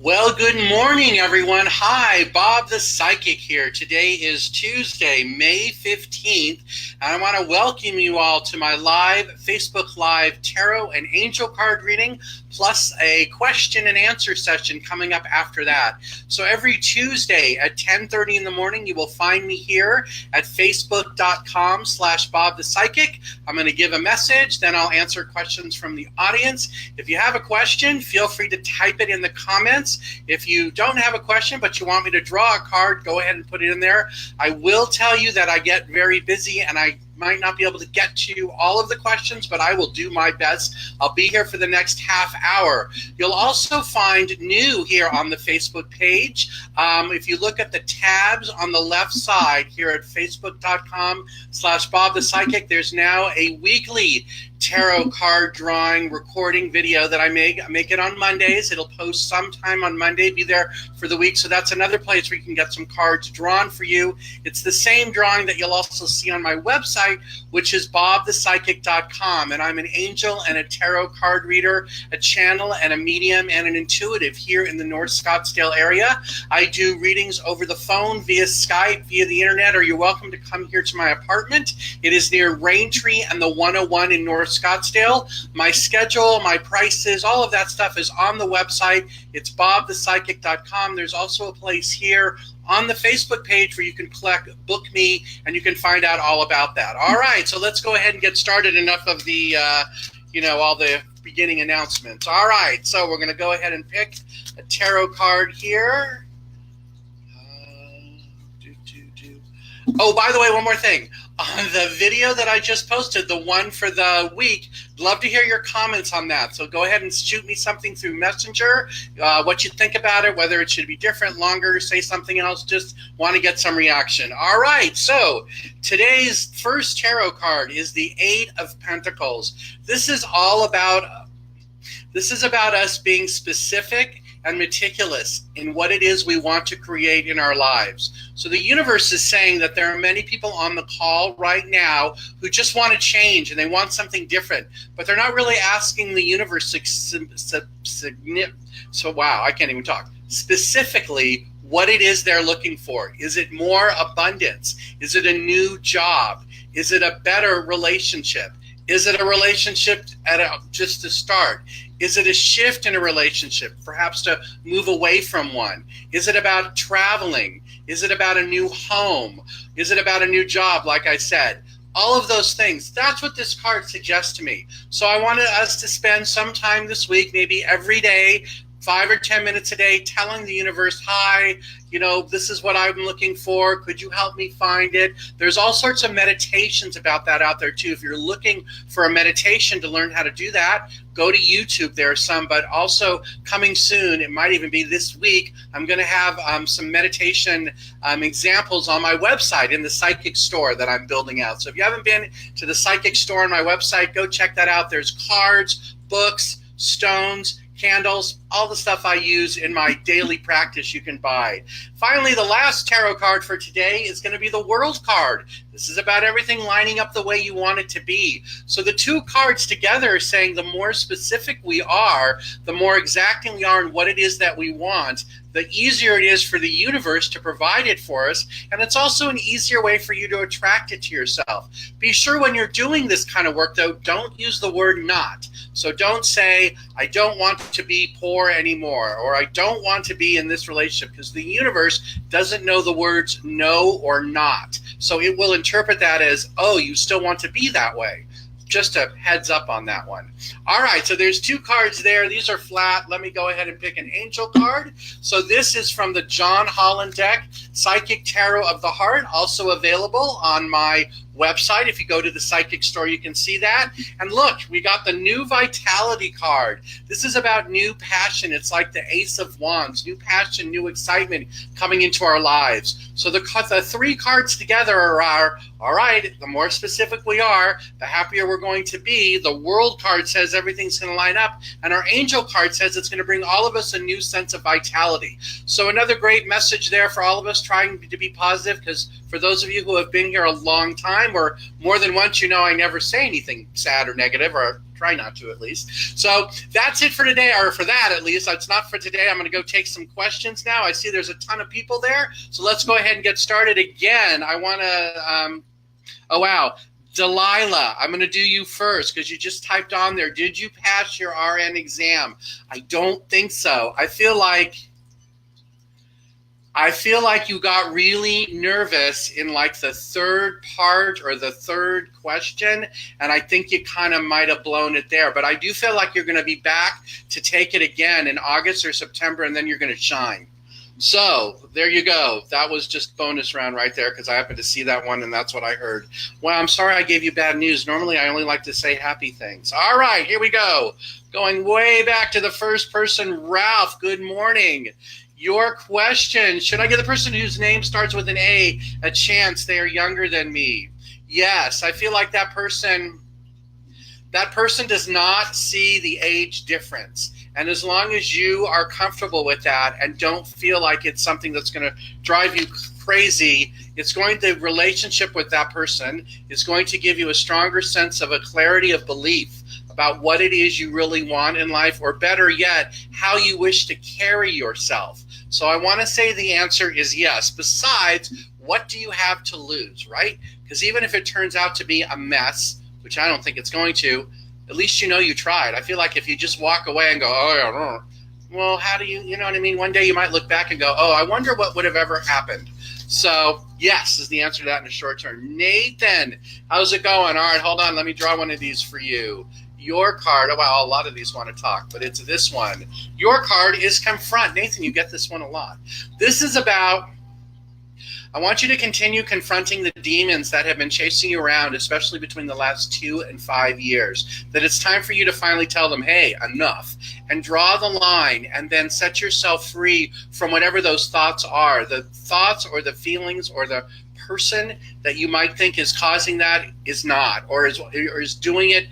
Well, good morning, everyone. Hi, Bob the Psychic here. Today is Tuesday, May 15th, and I want to welcome you all to my live Facebook Live tarot and angel card reading, plus a question and answer session coming up after that. So every Tuesday at 10:30 in the morning, you will find me here at facebook.com/Bob the Psychic. I'm going to give a message, then I'll answer questions from the audience. If you have a question, feel free to type it in the comments. If you don't have a question, but you want me to draw a card, go ahead and put it in there. I will tell you that I get very busy and I might not be able to get to all of the questions, but I will do my best. I'll be here for the next half hour. You'll also find new here on the Facebook page. If you look at the tabs on the left side here at facebook.com/Bob the Psychic, there's now a weekly tarot card drawing recording video that I make. I make it on Mondays. It'll post sometime on Monday, be there for the week. So that's another place where you can get some cards drawn for you. It's the same drawing that you'll also see on my website, which is bobthepsychic.com. And I'm an angel and a tarot card reader, a channel and a medium and an intuitive here in the North Scottsdale area. I do readings over the phone, via Skype, via the internet, or you're welcome to come here to my apartment. It is near Raintree and the 101 in North Scottsdale. My schedule, my prices, all of that stuff is on the website. It's bobthepsychic.com. There's also a place here on the Facebook page where you can book me, and you can find out all about that. All right, so let's go ahead and get started. Enough of the, all the beginning announcements. All right, so we're going to go ahead and pick a tarot card here. Oh, by the way, one more thing. On the video that I just posted, the one for the week, love to hear your comments on that. So go ahead and shoot me something through Messenger, what you think about it, whether it should be different, longer, say something else. Just want to get some reaction. All right, so today's first tarot card is the Eight of Pentacles. This is about us being specific and meticulous in what it is we want to create in our lives. So the universe is saying that there are many people on the call right now who just want to change and they want something different, but they're not really asking the universe specifically what it is they're looking for. Is it more abundance? Is it a new job? Is it a better relationship? Is it a relationship just to start? Is it a shift in a relationship, perhaps to move away from one? Is it about traveling? Is it about a new home? Is it about a new job, like I said? All of those things. That's what this card suggests to me. So I wanted us to spend some time this week, maybe every day, 5 or 10 minutes a day, telling the universe, hi, this is what I'm looking for. Could you help me find it? There's all sorts of meditations about that out there too. If you're looking for a meditation to learn how to do that, go to YouTube. There are some, but also coming soon, it might even be this week, I'm going to have some meditation examples on my website in the Psychic Store that I'm building out. So if you haven't been to the Psychic Store on my website, go check that out. There's cards, books, stones, candles, all the stuff I use in my daily practice you can buy. Finally, the last tarot card for today is going to be the World card. This is about everything lining up the way you want it to be. So the two cards together are saying the more specific we are, the more exacting we are in what it is that we want, the easier it is for the universe to provide it for us. And it's also an easier way for you to attract it to yourself. Be sure when you're doing this kind of work, though, don't use the word not. So don't say, I don't want to be poor anymore, or I don't want to be in this relationship, because the universe doesn't know the words no or not. So it will interpret that as, oh, you still want to be that way. Just a heads up on that one. All right, so there's two cards there. These are flat. Let me go ahead and pick an angel card. So this is from the John Holland deck, Psychic Tarot of the Heart, also available on my website. If you go to the Psychic Store, you can see that. And look, we got the new Vitality card. This is about new passion. It's like the Ace of Wands, new passion, new excitement coming into our lives. So the three cards together are, all right, the more specific we are, the happier we're going to be. The World card says everything's going to line up, and our Angel card says it's going to bring all of us a new sense of vitality. So another great message there for all of us trying to be positive, because for those of you who have been here a long time or more than once, you know I never say anything sad or negative or try not to at least. So that's it for today, or for that at least. It's not for today. I'm going to go take some questions now. I see there's a ton of people there. So let's go ahead and get started again. I want to, oh, wow. Delilah, I'm going to do you first because you just typed on there. Did you pass your RN exam? I don't think so. I feel like you got really nervous in like the third part or the third question, and I think you kind of might have blown it there. But I do feel like you're going to be back to take it again in August or September, and then you're going to shine. So there you go. That was just bonus round right there because I happened to see that one, and that's what I heard. Well, I'm sorry I gave you bad news. Normally, I only like to say happy things. All right, here we go. Going way back to the first person, Ralph, good morning. Your question, should I give the person whose name starts with an A a chance? They are younger than me. Yes, I feel like that person does not see the age difference. And as long as you are comfortable with that and don't feel like it's something that's going to drive you crazy, the relationship with that person is going to give you a stronger sense of a clarity of belief about what it is you really want in life, or better yet, how you wish to carry yourself. So I want to say the answer is yes. Besides, what do you have to lose, right? Because even if it turns out to be a mess, which I don't think it's going to, at least you know you tried. I feel like if you just walk away and go, oh, yeah, well, how do you know what I mean? One day you might look back and go, oh, I wonder what would have ever happened. So yes is the answer to that in the short term. Nathan, how's it going? All right, hold on. Let me draw one of these for you. Your card, oh, wow, a lot of these want to talk, but it's this one. Your card is confront. Nathan, you get this one a lot. This is about, I want you to continue confronting the demons that have been chasing you around, especially between the last 2 and 5 years. That it's time for you to finally tell them, hey, enough, and draw the line, and then set yourself free from whatever those thoughts are. The thoughts or the feelings or the person that you might think is causing that is not, or is doing it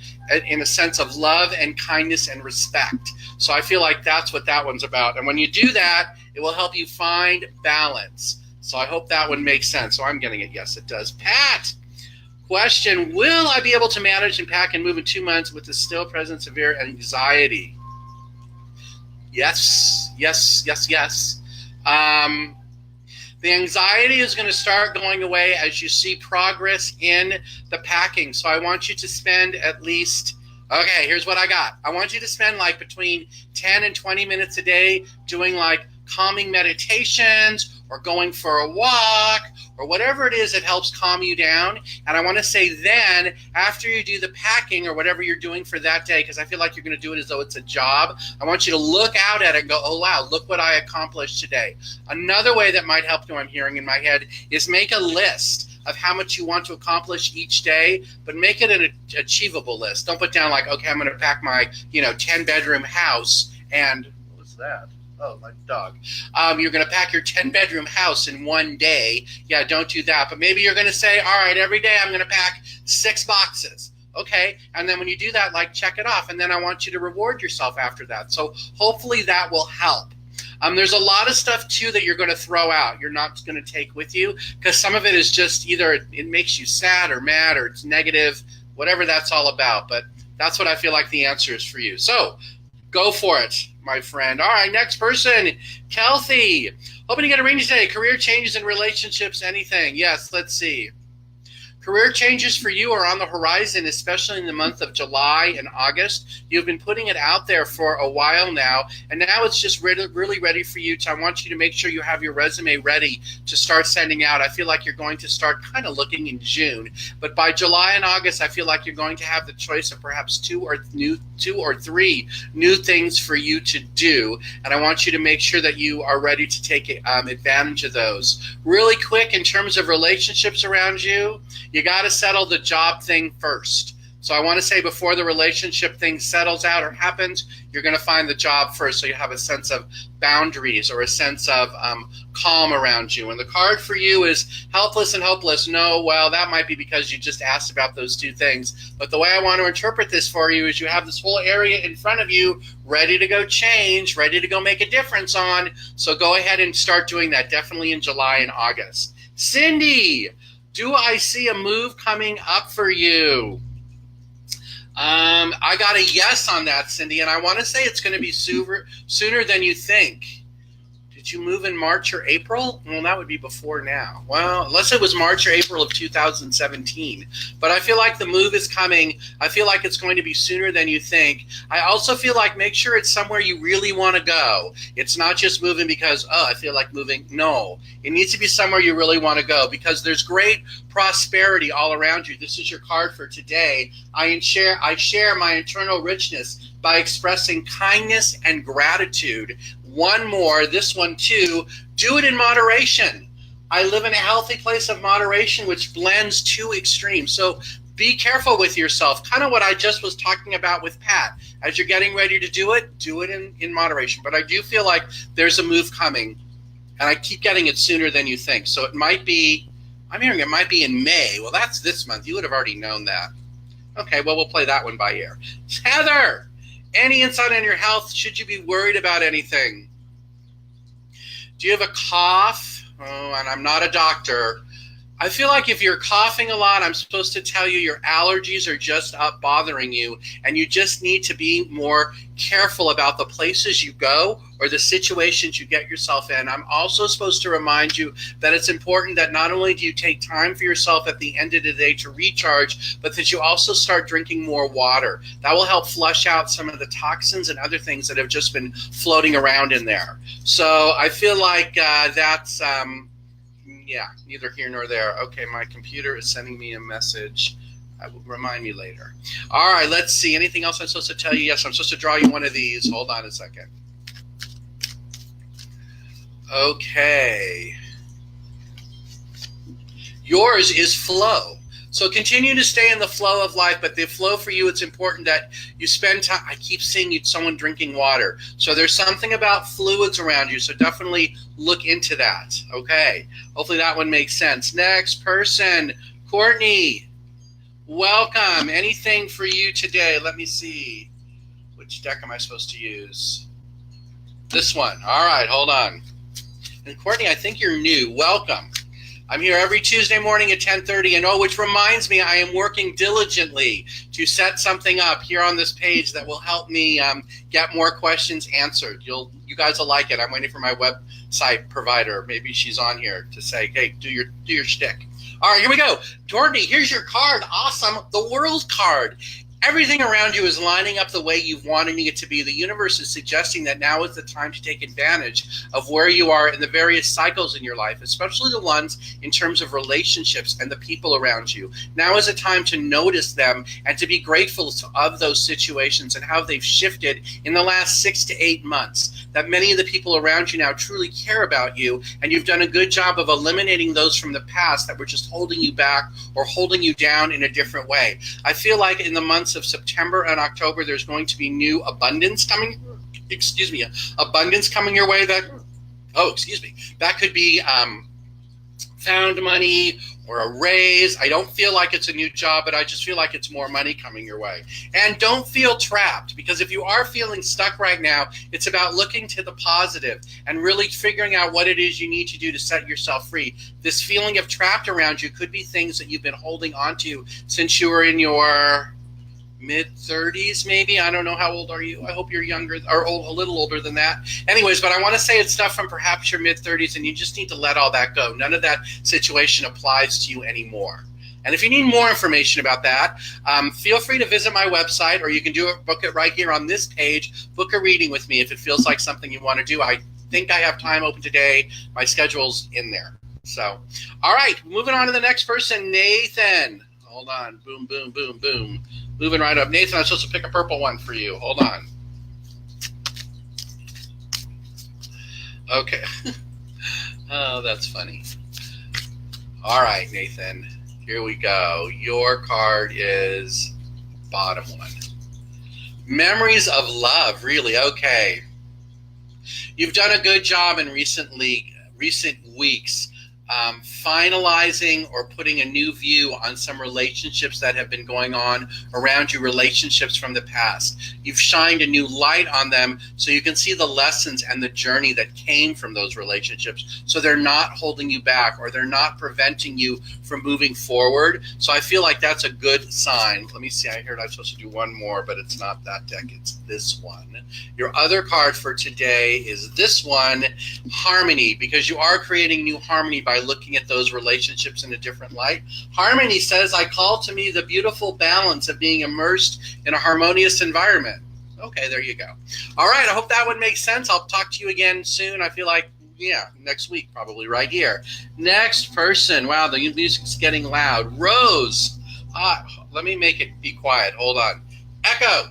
in a sense of love and kindness and respect. So I feel like that's what that one's about. And when you do that, it will help you find balance. So I hope that one makes sense. So I'm getting it. Yes, it does. Pat, question, will I be able to manage and pack and move in 2 months with the still present severe anxiety? Yes, yes, yes, yes. The anxiety is going to start going away as you see progress in the packing. So I want you to spend at least, okay, here's what I got. I want you to spend like between 10 and 20 minutes a day doing like calming meditations or going for a walk or whatever it is that helps calm you down. And I want to say then, after you do the packing or whatever you're doing for that day, because I feel like you're going to do it as though it's a job, I want you to look out at it and go, oh, wow, look what I accomplished today. Another way that might help you, I'm hearing in my head, is make a list of how much you want to accomplish each day, but make it an achievable list. Don't put down like, okay, I'm going to pack my 10-bedroom house and, what's that? Oh, my dog. You're going to pack your 10-bedroom house in one day. Yeah, don't do that. But maybe you're going to say, all right, every day I'm going to pack 6 boxes. Okay, and then when you do that, like check it off. And then I want you to reward yourself after that. So hopefully that will help. There's a lot of stuff, too, that you're going to throw out. You're not going to take with you because some of it is just either it makes you sad or mad or it's negative, whatever that's all about. But that's what I feel like the answer is for you. So go for it, my friend. All right, next person, Kelty. Hoping to get a reading today. Career changes in relationships, anything. Yes, let's see. Career changes for you are on the horizon, especially in the month of July and August. You've been putting it out there for a while now, and now it's just really ready for you. I want you to make sure you have your resume ready to start sending out. I feel like you're going to start kind of looking in June, but by July and August, I feel like you're going to have the choice of perhaps two or three new things for you to do, and I want you to make sure that you are ready to take advantage of those. Really quick, in terms of relationships around you, you got to settle the job thing first. So I want to say before the relationship thing settles out or happens, you're going to find the job first so you have a sense of boundaries or a sense of calm around you. And the card for you is helpless and hopeless. No, well, that might be because you just asked about those two things. But the way I want to interpret this for you is you have this whole area in front of you ready to go change, ready to go make a difference on. So go ahead and start doing that, definitely in July and August. Cindy, do I see a move coming up for you? I got a yes on that, Cindy, and I want to say it's going to be sooner than you think. Did you move in March or April? Well, that would be before now. Well, unless it was March or April of 2017. But I feel like the move is coming. I feel like it's going to be sooner than you think. I also feel like make sure it's somewhere you really want to go. It's not just moving because, I feel like moving. No, it needs to be somewhere you really want to go because there's great prosperity all around you. This is your card for today. I share my internal richness by expressing kindness and gratitude. One more, this one too, do it in moderation. I live in a healthy place of moderation, which blends two extremes. So be careful with yourself. Kind of what I just was talking about with Pat. As you're getting ready to do it in moderation. But I do feel like there's a move coming, and I keep getting it sooner than you think. So it might be, I'm hearing it might be in May. Well, that's this month. You would have already known that. Okay, well, we'll play that one by ear. Heather, any insight on your health? Should you be worried about anything? Do you have a cough? Oh, and I'm not a doctor. I feel like if you're coughing a lot, I'm supposed to tell you your allergies are just up bothering you, and you just need to be more careful about the places you go or the situations you get yourself in. I'm also supposed to remind you that it's important that not only do you take time for yourself at the end of the day to recharge, but that you also start drinking more water. That will help flush out some of the toxins and other things that have just been floating around in there. So I feel like that's... yeah, neither here nor there. Okay, my computer is sending me a message. Remind me later. All right, let's see. Anything else I'm supposed to tell you? Yes, I'm supposed to draw you one of these. Hold on a second. Okay. Yours is flow. So continue to stay in the flow of life, but the flow for you, it's important that you spend time. I keep seeing someone drinking water. So there's something about fluids around you, so definitely look into that, okay? Hopefully that one makes sense. Next person, Courtney, welcome. Anything for you today? Let me see. Which deck am I supposed to use? This one. All right, hold on. And Courtney, I think you're new. Welcome. I'm here every Tuesday morning at 10:30, and which reminds me, I am working diligently to set something up here on this page that will help me get more questions answered. You guys will like it. I'm waiting for my website provider. Maybe she's on here to say, hey, do your shtick. All right, here we go. Courtney, here's your card. Awesome. The World card. Everything around you is lining up the way you've wanted it to be. The universe is suggesting that now is the time to take advantage of where you are in the various cycles in your life, especially the ones in terms of relationships and the people around you. Now is a time to notice them and to be grateful of those situations and how they've shifted in the last 6 to 8 months. That many of the people around you now truly care about you, and you've done a good job of eliminating those from the past that were just holding you back or holding you down in a different way. I feel like in the months of September and October, there's going to be new abundance coming. Abundance coming your way. That could be found money or a raise. I don't feel like it's a new job, but I just feel like it's more money coming your way. And don't feel trapped, because if you are feeling stuck right now, it's about looking to the positive and really figuring out what it is you need to do to set yourself free. This feeling of trapped around you could be things that you've been holding on to since you were in your mid-30s, maybe. I don't know. How old are you? I hope you're younger or a little older than that. Anyways, but I want to say it's stuff from perhaps your mid-30s, and you just need to let all that go. None of that situation applies to you anymore. And if you need more information about that, feel free to visit my website, or you can book it right here on this page. Book a reading with me if it feels like something you want to do. I think I have time open today. My schedule's in there. So, all right, moving on to the next person, Nathan. Hold on. Boom, boom, boom, boom. Moving right up. Nathan, I'm supposed to pick a purple one for you. Hold on. Okay. Oh, that's funny. All right, Nathan. Here we go. Your card is bottom one. Memories of love. Really? Okay. You've done a good job in recent weeks finalizing or putting a new view on some relationships that have been going on around you, relationships from the past. You've shined a new light on them so you can see the lessons and the journey that came from those relationships, so they're not holding you back or they're not preventing you from moving forward. So I feel like that's a good sign. Let me see, I heard I'm supposed to do one more, but it's not that deck, it's this one. Your other card for today is this one, Harmony, because you are creating new harmony by looking at those relationships in a different light. Harmony says, I call to me the beautiful balance of being immersed in a harmonious environment. Okay, there you go. All right, I hope that one makes sense. I'll talk to you again soon. I feel like, yeah, next week, probably right here. Next person. Wow, the music's getting loud. Rose. Let me make it be quiet. Hold on. Echo.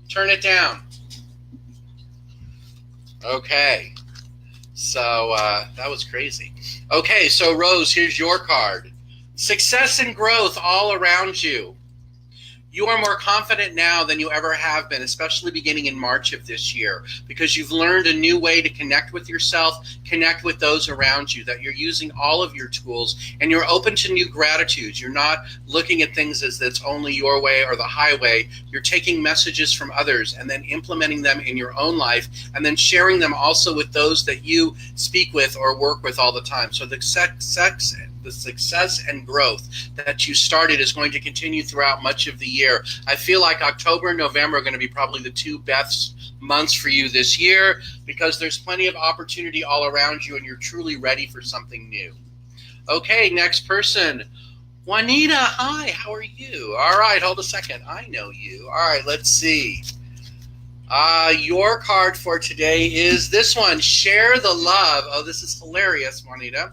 Turn it down. Okay. So that was crazy. Okay, so Rose, here's your card. Success and growth all around you. You are more confident now than you ever have been, especially beginning in March of this year, because you've learned a new way to connect with yourself, connect with those around you, that you're using all of your tools, and you're open to new gratitudes. You're not looking at things as that's only your way or the highway. You're taking messages from others and then implementing them in your own life, and then sharing them also with those that you speak with or work with all the time. So the success and growth that you started is going to continue throughout much of the year. I feel like October and November are going to be probably the two best months for you this year, because there's plenty of opportunity all around you and you're truly ready for something new. Okay, next person. Juanita, hi, how are you? All right, hold a second. I know you. All right, let's see. Your card for today is this one, Share the Love. Oh, this is hilarious, Juanita.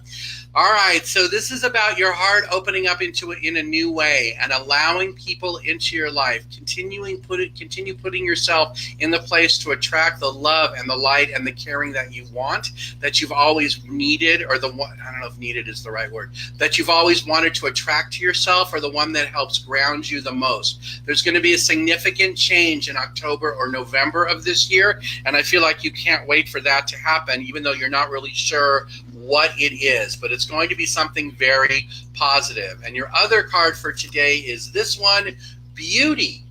All right, so this is about your heart opening up into it in a new way and allowing people into your life. Continue putting yourself in the place to attract the love and the light and the caring that you want, that you've always needed, or the one, I don't know if needed is the right word, that you've always wanted to attract to yourself, or the one that helps ground you the most. There's going to be a significant change in October or November of this year, and I feel like you can't wait for that to happen, even though you're not really sure what it is, but it's going to be something very positive. And your other card for today is this one, Beauty.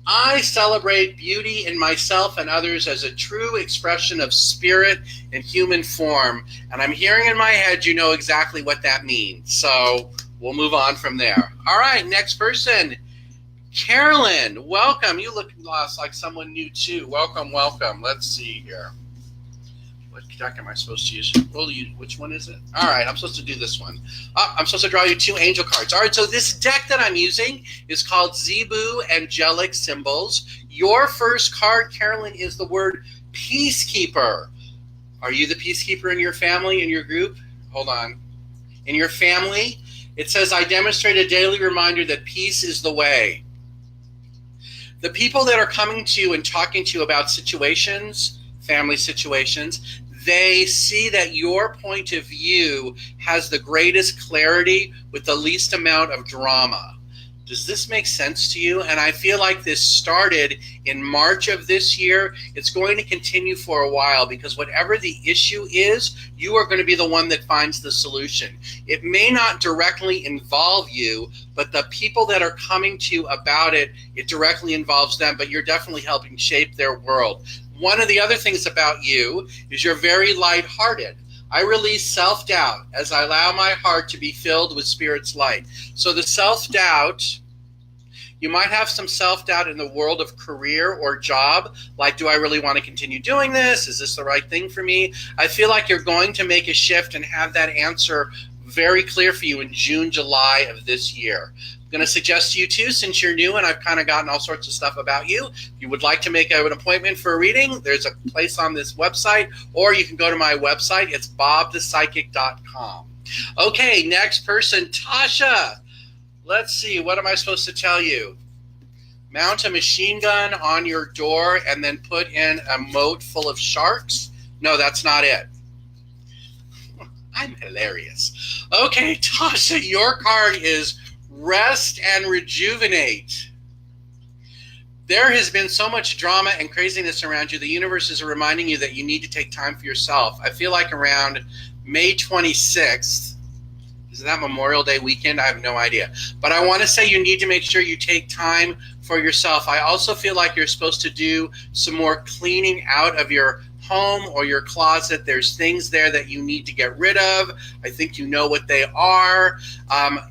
I celebrate beauty in myself and others as a true expression of spirit in human form. And I'm hearing in my head, you know exactly what that means. So we'll move on from there. All right, next person. Carolyn, welcome. You look like someone new too. Welcome, welcome. Let's see here. What deck am I supposed to use? Which one is it? All right, I'm supposed to do this one. I'm supposed to draw you two angel cards. All right, so this deck that I'm using is called Zebu Angelic Symbols. Your first card, Carolyn, is the word Peacekeeper. Are you the peacekeeper in your family, in your group? Hold on. In your family, it says, I demonstrate a daily reminder that peace is the way. The people that are coming to you and talking to you about situations, family situations, they see that your point of view has the greatest clarity with the least amount of drama. Does this make sense to you? And I feel like this started in March of this year. It's going to continue for a while, because whatever the issue is, you are going to be the one that finds the solution. It may not directly involve you, but the people that are coming to you about it, it directly involves them, but you're definitely helping shape their world. One of the other things about you is you're very lighthearted. I release self-doubt as I allow my heart to be filled with Spirit's light. So the self-doubt, you might have some self-doubt in the world of career or job, like, do I really want to continue doing this? Is this the right thing for me? I feel like you're going to make a shift and have that answer very clear for you in June, July of this year. I'm going to suggest to you too, since you're new and I've kind of gotten all sorts of stuff about you, if you would like to make an appointment for a reading, there's a place on this website, or you can go to my website. It's bobthepsychic.com. Okay, next person, Tasha. Let's see, what am I supposed to tell you? Mount a machine gun on your door and then put in a moat full of sharks? No, that's not it. I'm hilarious. Okay, Tasha, your card is Rest and Rejuvenate. There has been so much drama and craziness around you. The universe is reminding you that you need to take time for yourself. I feel like around May 26th. Is that Memorial Day weekend? I have no idea. But I want to say you need to make sure you take time for yourself. I also feel like you're supposed to do some more cleaning out of your home or your closet. There's things there that you need to get rid of. I think you know what they are.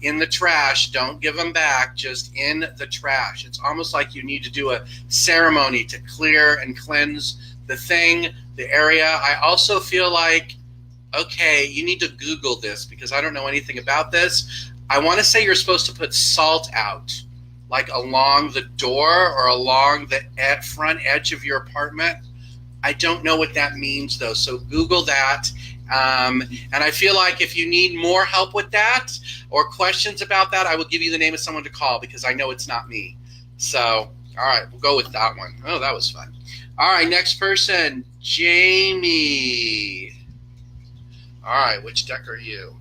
In the trash. Don't give them back. Just in the trash. It's almost like you need to do a ceremony to clear and cleanse the thing, the area. I also feel like, okay, you need to Google this because I don't know anything about this. I want to say you're supposed to put salt out, like along the door or along the front edge of your apartment. I don't know what that means, though, so Google that. And I feel like if you need more help with that or questions about that, I will give you the name of someone to call because I know it's not me. So, all right, we'll go with that one. Oh, that was fun. All right, next person, Jamie. All right, which deck are you?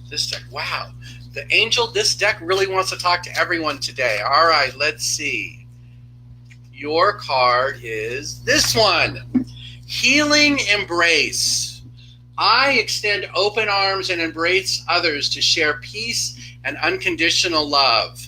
This deck. Wow. The angel, this deck really wants to talk to everyone today. All right, let's see. Your card is this one. Healing Embrace. I extend open arms and embrace others to share peace and unconditional love.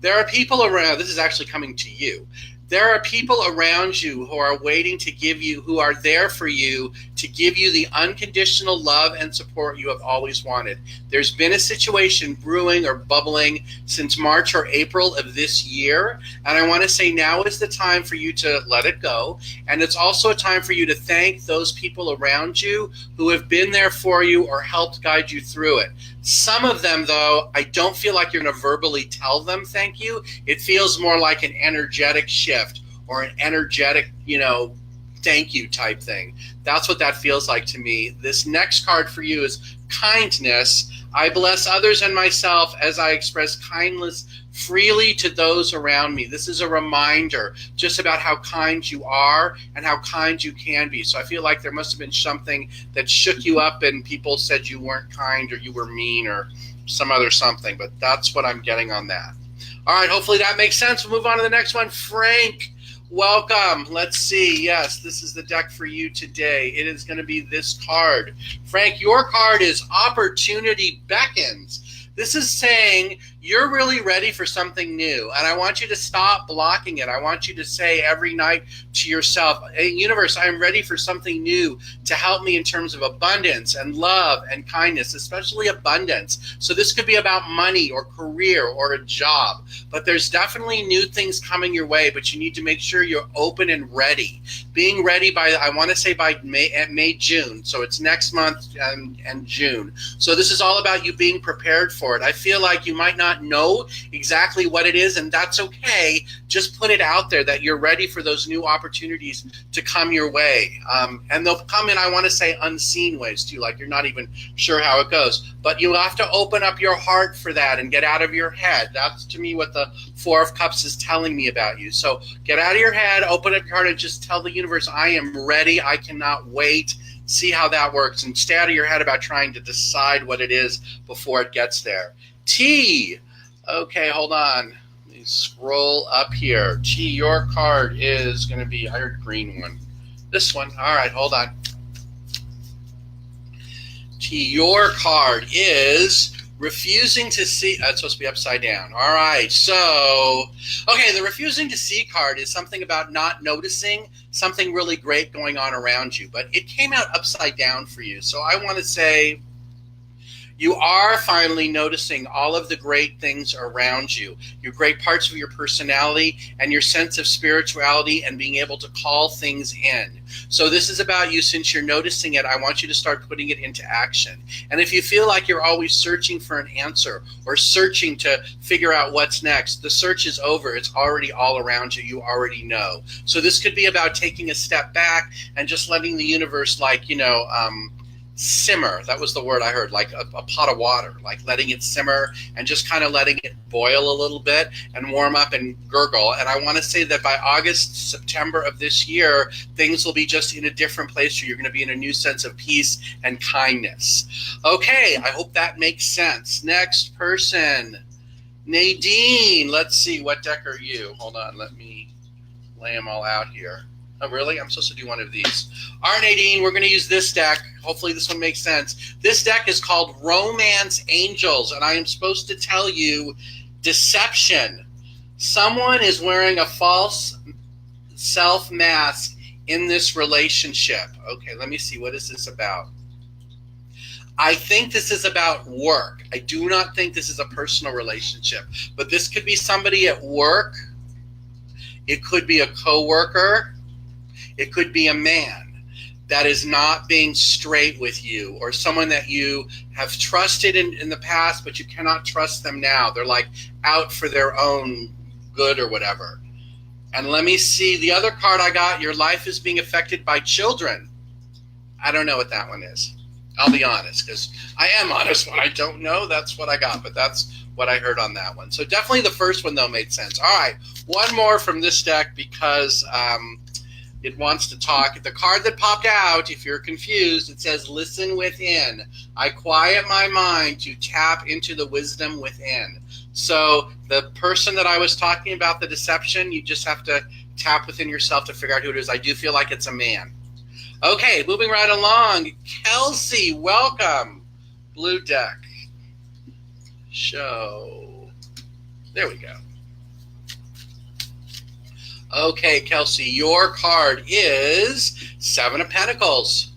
There are people around, this is actually coming to you. There are people around you who are waiting to give you, who are there for you, to give you the unconditional love and support you have always wanted. There's been a situation brewing or bubbling since March or April of this year, and I want to say now is the time for you to let it go, and it's also a time for you to thank those people around you who have been there for you or helped guide you through it. Some of them, though, I don't feel like you're going to verbally tell them thank you. It feels more like an energetic shift or an energetic, thank you type thing. That's what that feels like to me. This next card for you is kindness. I bless others and myself as I express kindness freely to those around me. This is a reminder just about how kind you are and how kind you can be. So I feel like there must have been something that shook you up and people said you weren't kind or you were mean or some other something, but that's what I'm getting on that. All right, hopefully that makes sense. We'll move on to the next one. Frank, welcome. Let's see. Yes, this is the deck for you today. It is going to be this card. Frank, your card is Opportunity Beckons. This is saying you're really ready for something new, and I want you to stop blocking it. I want you to say every night to yourself, hey, universe, I'm ready for something new to help me in terms of abundance and love and kindness, especially abundance. So this could be about money or career or a job, but there's definitely new things coming your way, but you need to make sure you're open and ready. Being ready by, I want to say by May, June. So it's next month and June. So this is all about you being prepared for it. I feel like you might not know exactly what it is, and that's okay. Just put it out there that you're ready for those new opportunities to come your way. And they'll come in, I want to say, unseen ways too, like you're not even sure how it goes. But you have to open up your heart for that and get out of your head. That's, to me, what the Four of Cups is telling me about you. So get out of your head, open up your heart, and just tell the universe, I am ready. I cannot wait. See how that works, and stay out of your head about trying to decide what it is before it gets there. T. Okay, hold on. Let me scroll up here. T, your card is going to be, I heard green one. This one. All right, hold on. T, your card is refusing to see. It's supposed to be upside down. All right, so, okay, the refusing to see card is something about not noticing something really great going on around you, but it came out upside down for you. So I want to say you are finally noticing all of the great things around you, your great parts of your personality and your sense of spirituality and being able to call things in. So this is about you. Since you're noticing it, I want you to start putting it into action. And if you feel like you're always searching for an answer or searching to figure out what's next, the search is over. It's already all around you. You already know. So this could be about taking a step back and just letting the universe, simmer. That was the word I heard, like a pot of water, like letting it simmer and just kind of letting it boil a little bit and warm up and gurgle. And I want to say that by August, September of this year, things will be just in a different place where you're going to be in a new sense of peace and kindness. Okay, I hope that makes sense. Next person, Nadine. Let's see, what deck are you? Hold on, let me lay them all out here. Oh, really? I'm supposed to do one of these. All right, Nadine, we're going to use this deck. Hopefully this one makes sense. This deck is called Romance Angels, and I am supposed to tell you deception. Someone is wearing a false self mask in this relationship. Okay, let me see. What is this about? I think this is about work. I do not think this is a personal relationship, but this could be somebody at work. It could be a coworker. It could be a man that is not being straight with you, or someone that you have trusted in the past, but you cannot trust them now. They're like out for their own good or whatever. And let me see, the other card I got, your life is being affected by children. I don't know what that one is. I'll be honest, because I am honest when I don't know. That's what I got, but that's what I heard on that one. So definitely the first one, though, made sense. All right, one more from this deck because it wants to talk. The card that popped out, if you're confused, it says, listen within. I quiet my mind to tap into the wisdom within. So the person that I was talking about, the deception, you just have to tap within yourself to figure out who it is. I do feel like it's a man. Okay, moving right along. Kelsey, welcome. Blue deck. Show. There we go. Okay, Kelsey, your card is Seven of Pentacles.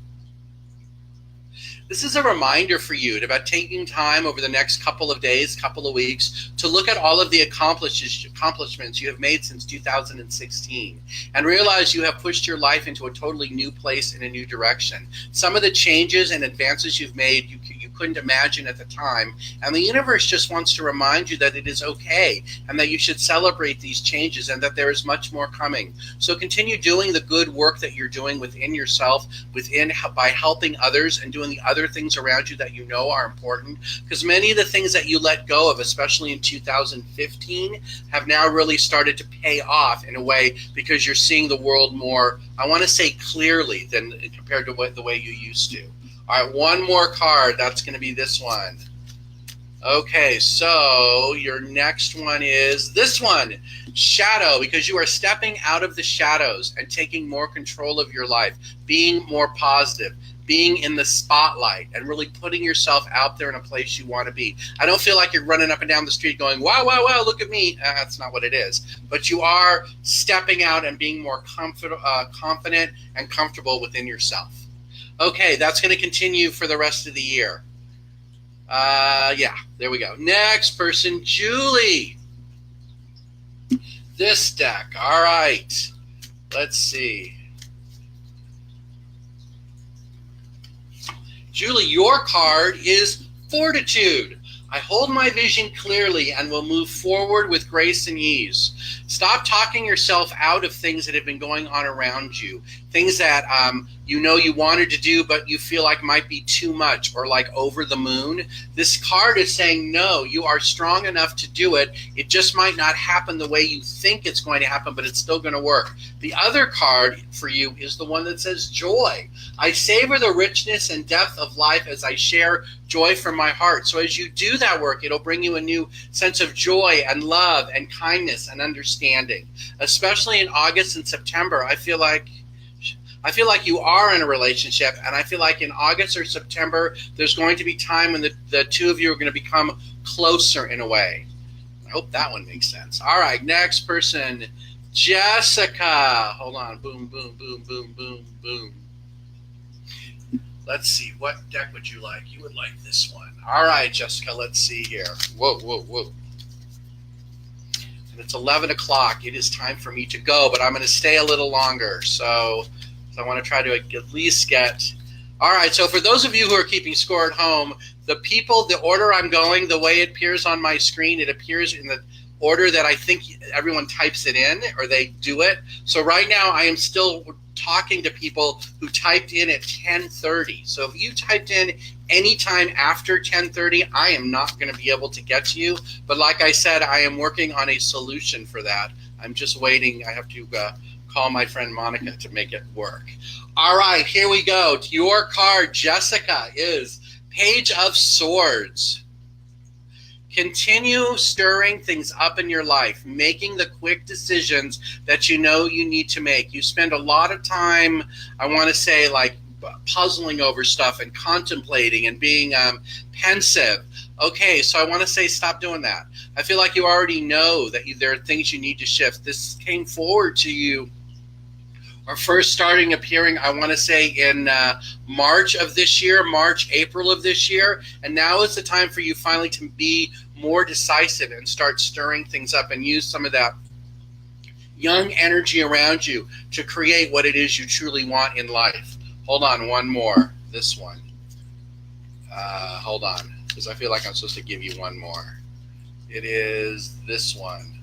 This is a reminder for you about taking time over the next couple of days, couple of weeks, to look at all of the accomplishments you have made since 2016 and realize you have pushed your life into a totally new place in a new direction. Some of the changes and advances you've made, you couldn't imagine at the time, and the universe just wants to remind you that it is okay and that you should celebrate these changes and that there is much more coming. So continue doing the good work that you're doing within yourself, by helping others and doing the other things around you that you know are important, because many of the things that you let go of, especially in 2015, have now really started to pay off in a way because you're seeing the world more, I want to say clearly, than compared to the way you used to. All right, one more card. That's going to be this one. Okay, so your next one is this one, Shadow, because you are stepping out of the shadows and taking more control of your life, being more positive, being in the spotlight, and really putting yourself out there in a place you want to be. I don't feel like you're running up and down the street going, wow, wow, wow, look at me. That's not what it is. But you are stepping out and being more confident and comfortable within yourself. Okay, that's going to continue for the rest of the year. Yeah, there we go. Next person, Julie. This deck. All right. Let's see. Julie, your card is Fortitude. I hold my vision clearly and will move forward with grace and ease. Stop talking yourself out of things that have been going on around you. Things that you know you wanted to do, but you feel like might be too much or like over the moon. This card is saying, no, you are strong enough to do it. It just might not happen the way you think it's going to happen, but it's still going to work. The other card for you is the one that says joy. I savor the richness and depth of life as I share joy from my heart. So as you do that work, it'll bring you a new sense of joy and love and kindness and understanding. Especially in August and September, I feel like you are in a relationship, and I feel like in August or September, there's going to be time when the two of you are going to become closer in a way. I hope that one makes sense. All right, next person, Jessica. Hold on. Boom, boom, boom, boom, boom, boom. Let's see. What deck would you like? You would like this one. All right, Jessica, let's see here. Whoa, whoa, whoa. And it's 11 o'clock. It is time for me to go, but I'm going to stay a little longer. So I want to try to at least get... All right, so for those of you who are keeping score at home, the order I'm going, the way it appears on my screen, it appears in the order that I think everyone types it in, or they do it. So right now I am still talking to people who typed in at 10:30. So if you typed in anytime after 10:30, I am not going to be able to get to you. But like I said, I am working on a solution for that. I'm just waiting. I have to call my friend Monica to make it work. All right, here we go. Your card, Jessica, is Page of Swords. Continue stirring things up in your life, making the quick decisions that you know you need to make. You spend a lot of time, I want to say, like puzzling over stuff and contemplating and being pensive. Okay, so I want to say stop doing that. I feel like you already know that there are things you need to shift. This came forward to you or first starting appearing, I want to say, in March of this year, March, April of this year. And now is the time for you finally to be more decisive and start stirring things up and use some of that young energy around you to create what it is you truly want in life. Hold on, one more. This one. Hold on, because I feel like I'm supposed to give you one more. It is this one.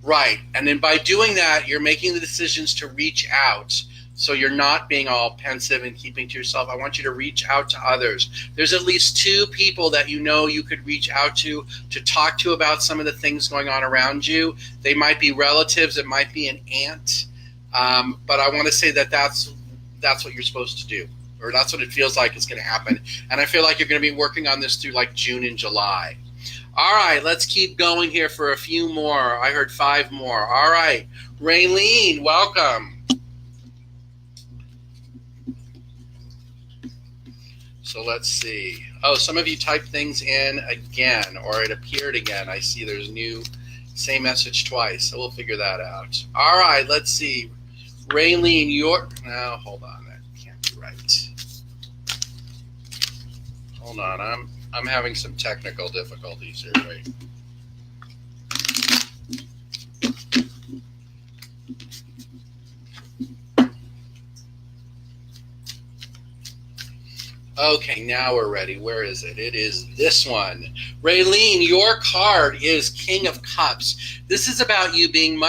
Right, and then by doing that, you're making the decisions to reach out. So you're not being all pensive and keeping to yourself. I want you to reach out to others. There's at least 2 people that you know you could reach out to talk to about some of the things going on around you. They might be relatives. It might be an aunt. But I want to say that that's what you're supposed to do, or that's what it feels like is going to happen. And I feel like you're going to be working on this through like June and July. All right, let's keep going here for a few more. I heard 5 more. All right, Raylene, welcome. So let's see. Oh, some of you typed things in again, or it appeared again. I see there's same message twice, so we'll figure that out. All right, let's see. Raylene, no, hold on, that can't be right. Hold on, I'm having some technical difficulties here, right? Okay, now we're ready. Where is it? It is this one. Raylene, your card is King of Cups. This is about you being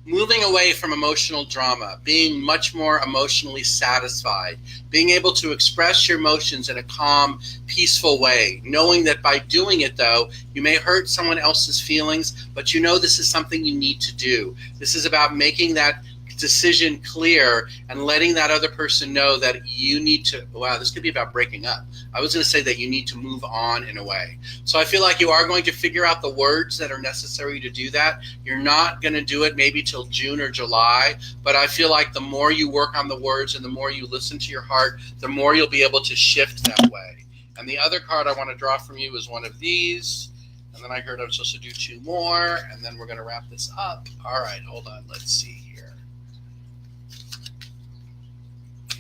moving away from emotional drama, being much more emotionally satisfied, being able to express your emotions in a calm, peaceful way, knowing that by doing it, though, you may hurt someone else's feelings, but you know this is something you need to do. This is about making that decision clear and letting that other person know that you need to, wow, this could be about breaking up. I was going to say that you need to move on in a way. So I feel like you are going to figure out the words that are necessary to do that. You're not going to do it maybe till June or July, but I feel like the more you work on the words and the more you listen to your heart, the more you'll be able to shift that way. And the other card I want to draw from you is one of these. And then I heard I'm supposed to do 2 more, and then we're going to wrap this up. All right, hold on. Let's see here.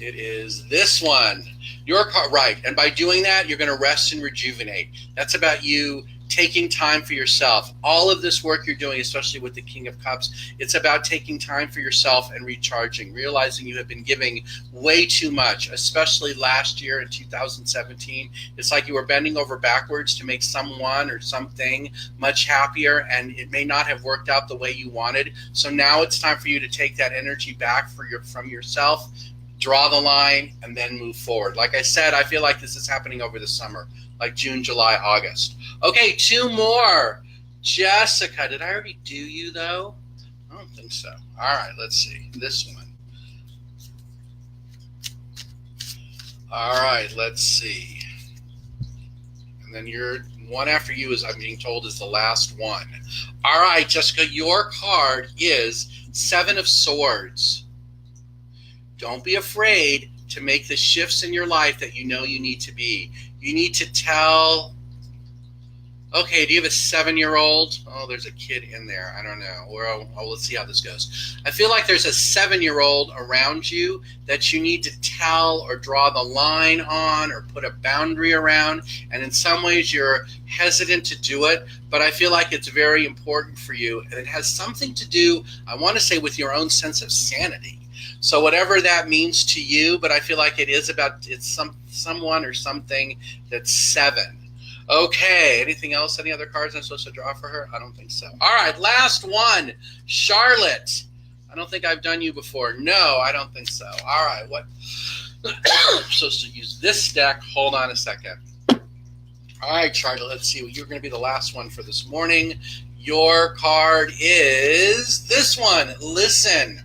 It is this one. Your card, right. And by doing that, you're going to rest and rejuvenate. That's about you taking time for yourself. All of this work you're doing, especially with the King of Cups, it's about taking time for yourself and recharging, realizing you have been giving way too much, especially last year in 2017. It's like you were bending over backwards to make someone or something much happier, and it may not have worked out the way you wanted. So now it's time for you to take that energy back from yourself, draw the line, and then move forward. Like I said, I feel like this is happening over the summer, like June, July, August. Okay, 2 more. Jessica, did I already do you, though? I don't think so. All right, let's see. This one. All right, let's see. And then your one after you is, I'm being told, is the last one. All right, Jessica, your card is 7 of Swords. Don't be afraid to make the shifts in your life that you know you need to be. You need to tell, okay, do you have a 7-year-old? Oh, there's a kid in there. I don't know. Let's see how this goes. I feel like there's a 7-year-old around you that you need to tell or draw the line on or put a boundary around. And in some ways you're hesitant to do it, but I feel like it's very important for you. And it has something to do, I want to say, with your own sense of sanity. So whatever that means to you, but I feel like it's someone or something that's 7. Okay, anything else? Any other cards I'm supposed to draw for her? I don't think so. All right, last one. Charlotte. I don't think I've done you before. No, I don't think so. All right, what? I'm supposed to use this deck. Hold on a second. All right, Charlotte, let's see. You're going to be the last one for this morning. Your card is this one. Listen.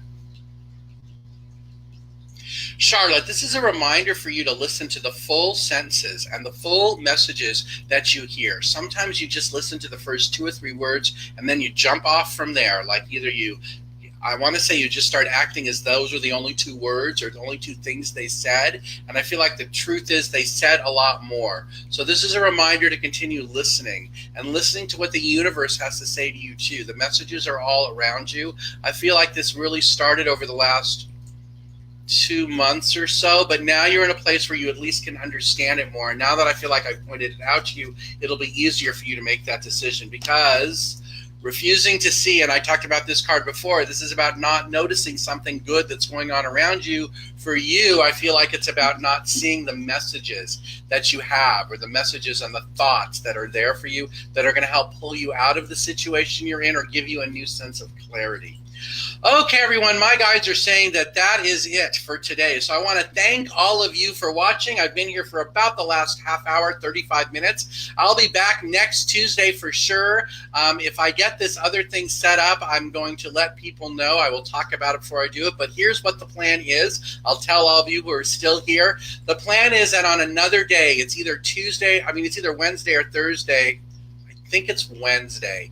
Charlotte, this is a reminder for you to listen to the full sentences and the full messages that you hear. Sometimes you just listen to the first 2 or 3 words and then you jump off from there. Like either I want to say you just start acting as those are the only 2 words or the only 2 things they said. And I feel like the truth is they said a lot more. So this is a reminder to continue listening and listening to what the universe has to say to you too. The messages are all around you. I feel like this really started over the last 2 months or so, but now you're in a place where you at least can understand it more. And now that I feel like I've pointed it out to you, it'll be easier for you to make that decision, because refusing to see, and I talked about this card before, this is about not noticing something good that's going on around you. For you, I feel like it's about not seeing the messages that you have, or the messages and the thoughts that are there for you that are going to help pull you out of the situation you're in or give you a new sense of clarity. Okay, everyone, my guides are saying that that is it for today. So I want to thank all of you for watching. I've been here for about the last half hour, 35 minutes. I'll be back next Tuesday for sure. If I get this other thing set up, I'm going to let people know. I will talk about it before I do it, but here's what the plan is. I'll tell all of you who are still here. The plan is that on another day, it's either Wednesday or Thursday. I think it's Wednesday.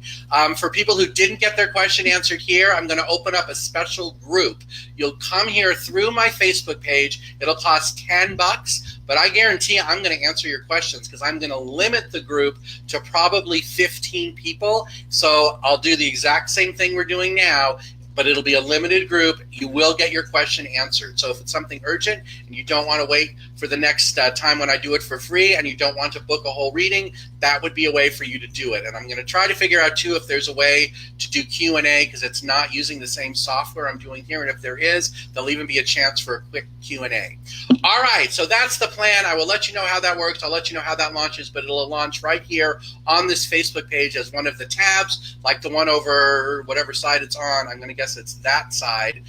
For people who didn't get their question answered here, I'm going to open up a special group. You'll come here through my Facebook page. It'll cost $10, but I guarantee I'm going to answer your questions, because I'm going to limit the group to probably 15 people. So I'll do the exact same thing we're doing now, but it'll be a limited group. You will get your question answered. So if it's something urgent and you don't want to wait for the next time when I do it for free, and you don't want to book a whole reading, that would be a way for you to do it. And I'm going to try to figure out too if there's a way to do Q&A, because it's not using the same software I'm doing here. And if there is, there'll even be a chance for a quick Q&A. All right, so that's the plan. I will let you know how that works. I'll let you know how that launches, but it'll launch right here on this Facebook page as one of the tabs, like the one over whatever side it's on. I'm going to guess it's that side.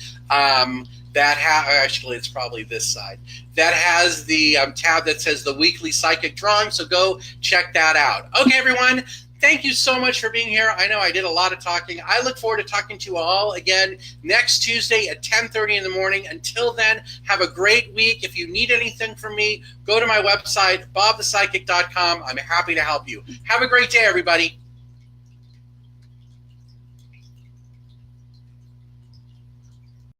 Actually, it's probably this side. That has the tab that says the weekly psychic drawing, so go check that out. Okay, everyone, thank you so much for being here. I know I did a lot of talking. I look forward to talking to you all again next Tuesday at 10:30 in the morning. Until then, have a great week. If you need anything from me, go to my website, bobthepsychic.com. I'm happy to help you. Have a great day, everybody.